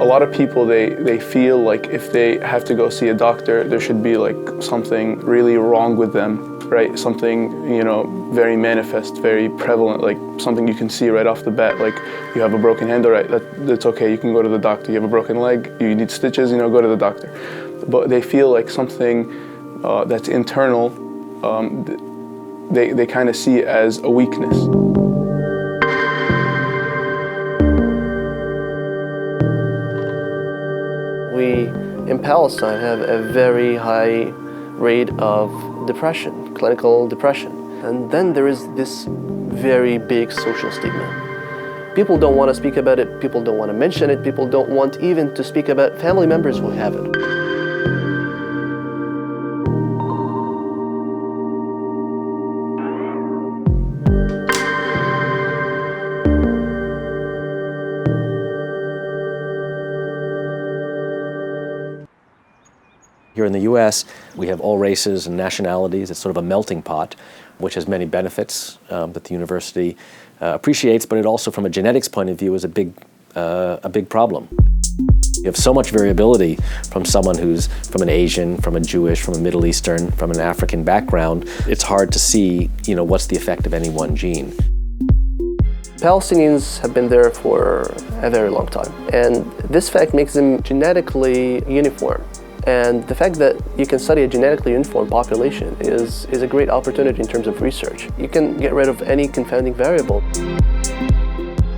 A lot of people, they feel like if they have to go see a doctor, there should be like something really wrong with them, right? Something, very manifest, very prevalent, like something you can see right off the bat, like you have a broken hand, all right, that's okay, you can go to the doctor. You have a broken leg, you need stitches, go to the doctor. But they feel like something that's internal, they kind of see it as a weakness. We in Palestine have a very high rate of depression, clinical depression. And then there is this very big social stigma. People don't want to speak about it, people don't want to mention it, people don't want even to speak about family members who have it. Here in the US, we have all races and nationalities. It's sort of a melting pot, which has many benefits that the university appreciates, but it also, from a genetics point of view, is a big problem. You have so much variability from someone who's from an Asian, from a Jewish, from a Middle Eastern, from an African background. It's hard to see, what's the effect of any one gene. Palestinians have been there for a very long time, and this fact makes them genetically uniform. And the fact that you can study a genetically uniform population is a great opportunity in terms of research. You can get rid of any confounding variable.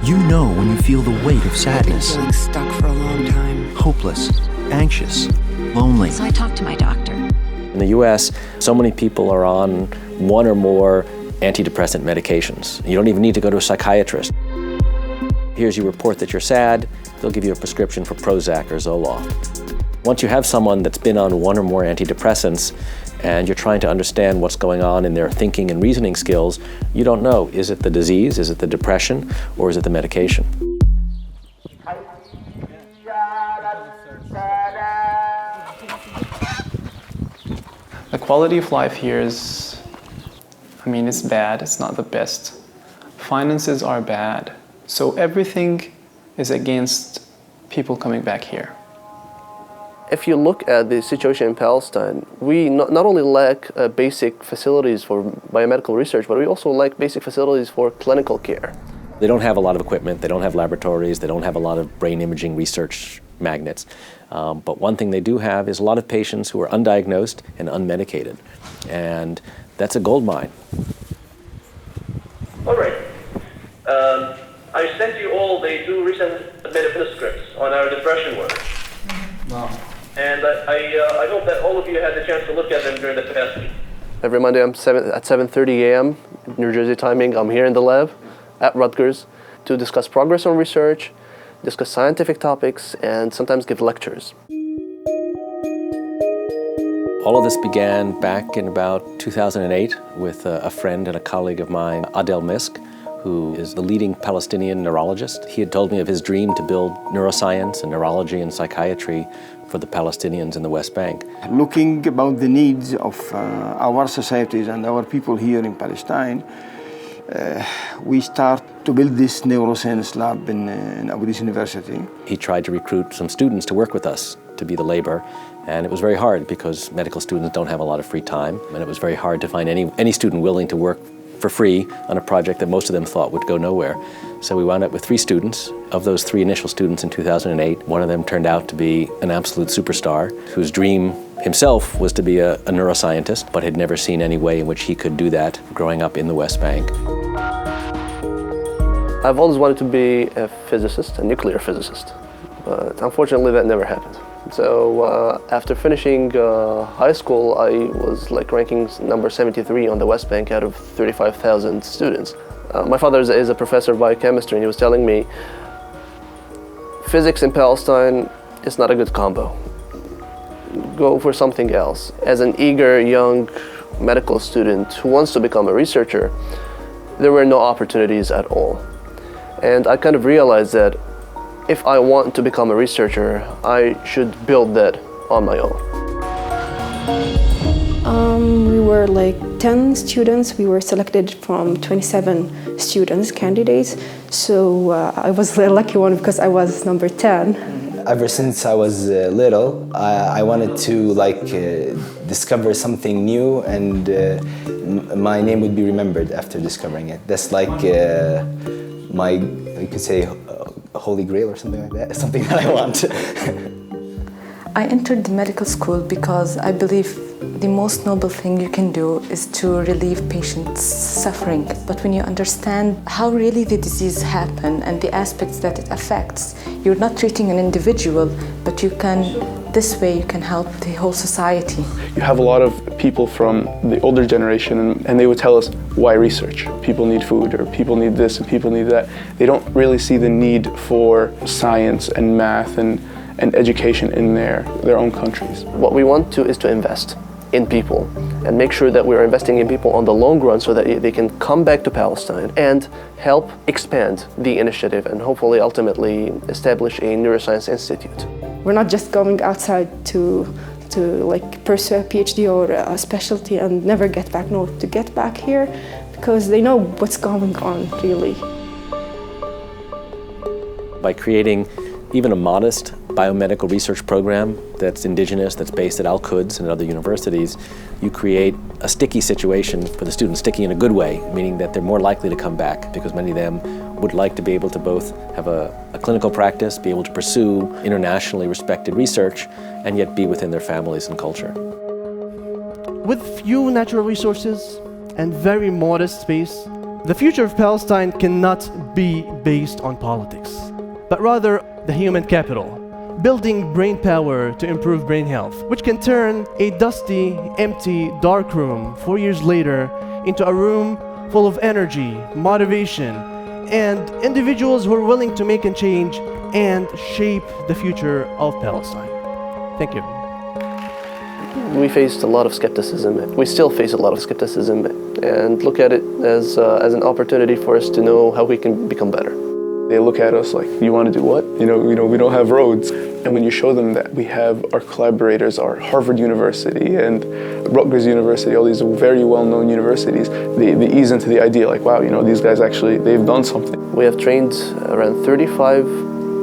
You know when you feel the weight of sadness. Feeling stuck for a long time. Hopeless, anxious, lonely. So I talked to my doctor. In the US, so many people are on one or more antidepressant medications. You don't even need to go to a psychiatrist. Here's your report that you're sad, they'll give you a prescription for Prozac or Zoloft. Once you have someone that's been on one or more antidepressants and you're trying to understand what's going on in their thinking and reasoning skills, you don't know, is it the disease, is it the depression, or is it the medication? The quality of life here is, it's bad, it's not the best. Finances are bad, so everything is against people coming back here. If you look at the situation in Palestine, we not only lack basic facilities for biomedical research, but we also lack basic facilities for clinical care. They don't have a lot of equipment, they don't have laboratories, they don't have a lot of brain imaging research magnets. But one thing they do have is a lot of patients who are undiagnosed and unmedicated. And that's a gold mine. All right. I sent you all the 2 recent manuscripts on our depression work. Wow. And I hope that all of you had the chance to look at them during the past week. Every Monday at 7:30 a.m. New Jersey timing, I'm here in the lab at Rutgers to discuss progress on research, discuss scientific topics, and sometimes give lectures. All of this began back in about 2008 with a friend and a colleague of mine, Adel Misk, who is the leading Palestinian neurologist. He had told me of his dream to build neuroscience and neurology and psychiatry for the Palestinians in the West Bank. Looking about the needs of our societies and our people here in Palestine, we start to build this neuroscience lab in Abu Dhabi University. He tried to recruit some students to work with us to be the labor, and it was very hard because medical students don't have a lot of free time, and it was very hard to find any student willing to work for free on a project that most of them thought would go nowhere. So we wound up with 3 students. Of those 3 initial students in 2008, one of them turned out to be an absolute superstar whose dream himself was to be a neuroscientist, but had never seen any way in which he could do that growing up in the West Bank. I've always wanted to be a physicist, a nuclear physicist, but unfortunately that never happened. So after finishing high school, I was ranking number 73 on the West Bank out of 35,000 students. My father is a professor of biochemistry, and he was telling me, physics in Palestine is not a good combo. Go for something else. As an eager young medical student who wants to become a researcher, there were no opportunities at all. And I kind of realized that if I want to become a researcher, I should build that on my own. We were 10 students. We were selected from 27 students, candidates. So I was the lucky one because I was number 10. Ever since I was little, I wanted to discover something new, and my name would be remembered after discovering it. That's like my, you could say, holy grail or something like that. Something that I want. I entered the medical school because I believe the most noble thing you can do is to relieve patients' suffering. But when you understand how really the disease happens and the aspects that it affects, you're not treating an individual, but this way you can help the whole society. You have a lot of people from the older generation and they would tell us, why research? People need food, or people need this and people need that. They don't really see the need for science and math and education in their own countries. What we want is to invest in people and make sure that we're investing in people on the long run so that they can come back to Palestine and help expand the initiative and hopefully ultimately establish a neuroscience institute. We're not just going outside to pursue a PhD or a specialty and never get back. No, to get back here because they know what's going on really. By creating even a modest biomedical research program that's indigenous, that's based at Al-Quds and other universities, you create a sticky situation for the students, sticky in a good way, meaning that they're more likely to come back because many of them would like to be able to both have a clinical practice, be able to pursue internationally respected research, and yet be within their families and culture. With few natural resources and very modest space, the future of Palestine cannot be based on politics, but rather the human capital, building brain power to improve brain health, which can turn a dusty, empty, dark room 4 years later into a room full of energy, motivation, and individuals who are willing to make a change and shape the future of Palestine. Thank you. We faced a lot of skepticism. We still face a lot of skepticism and look at it as an opportunity for us to know how we can become better. They look at us like, you want to do what? We don't have roads. And when you show them that we have our collaborators, our Harvard University and Rutgers University, all these very well-known universities, they ease into the idea like, wow, these guys actually, they've done something. We have trained around 35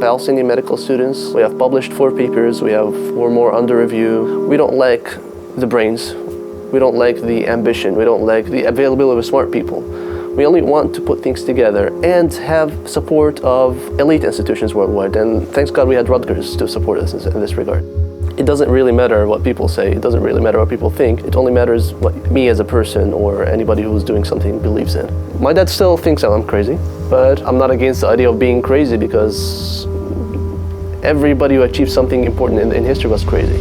Palestinian medical students. We have published 4 papers. We have 4 more under review. We don't lack the brains. We don't lack the ambition. We don't lack the availability of smart people. We only want to put things together and have support of elite institutions worldwide. And thanks God we had Rutgers to support us in this regard. It doesn't really matter what people say. It doesn't really matter what people think. It only matters what me as a person or anybody who's doing something believes in. My dad still thinks I'm crazy, but I'm not against the idea of being crazy because everybody who achieved something important in history was crazy.